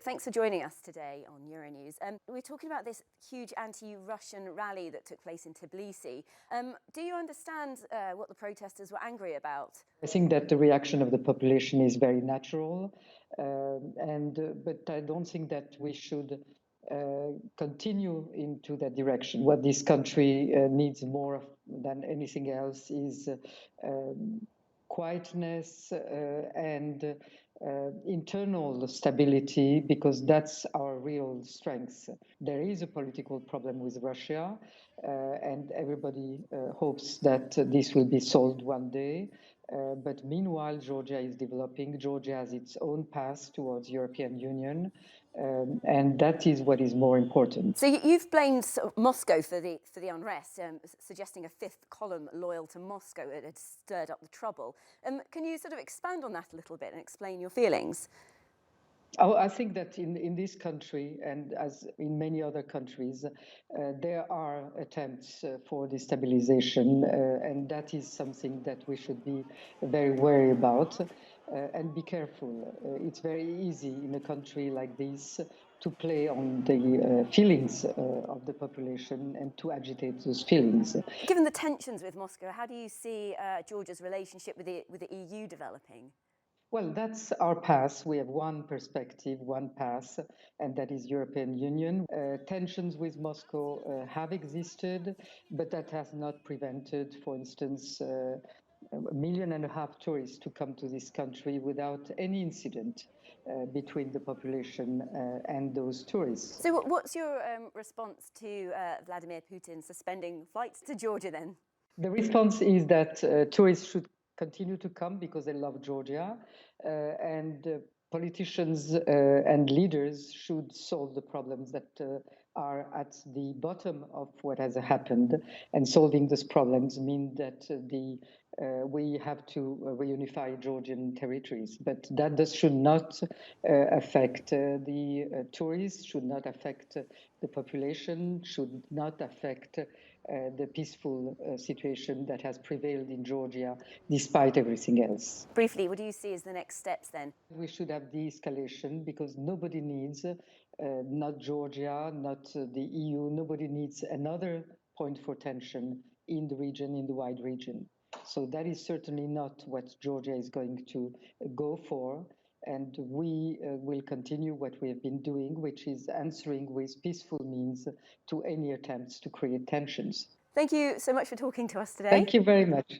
Thanks for joining us today on Euronews. We're talking about this huge anti-Russian rally that took place in Tbilisi. Do you understand what the protesters were angry about? I think that the reaction of the population is very natural, but I don't think that we should continue into that direction. What this country needs more than anything else is quietness and internal stability, because that's our real strength. There is a political problem with Russia, and everybody hopes that this will be solved one day. But meanwhile, Georgia is developing. Georgia has its own path towards European Union, and that is what is more important. So you've blamed Moscow for the unrest, suggesting a fifth column loyal to Moscow had stirred up the trouble. Can you sort of expand on that a little bit and explain your feelings? Oh, I think that in this country, and as in many other countries, there are attempts for destabilization, and that is something that we should be very wary about and be careful. It's very easy in a country like this to play on the feelings of the population and to agitate those feelings. Given the tensions with Moscow, how do you see Georgia's relationship with the EU developing? Well, that's our path. We have one perspective, one path, and that is European Union. Tensions with Moscow have existed, but that has not prevented, for instance, 1.5 million tourists to come to this country without any incident between the population and those tourists. So what's your response to Vladimir Putin suspending flights to Georgia then? The response is that tourists should continue to come because they love Georgia, and politicians and leaders should solve the problems that are at the bottom of what has happened. And solving those problems mean that we have to reunify Georgian territories. But that should not affect the tourists, should not affect the population, should not affect the peaceful situation that has prevailed in Georgia despite everything else. Briefly, what do you see as the next steps then? We should have de-escalation, because nobody needs, not Georgia, not the EU, nobody needs another point for tension in the region, in the wide region. So that is certainly not what Georgia is going to go for. And we will continue what we have been doing, which is answering with peaceful means to any attempts to create tensions. Thank you so much for talking to us today. Thank you very much.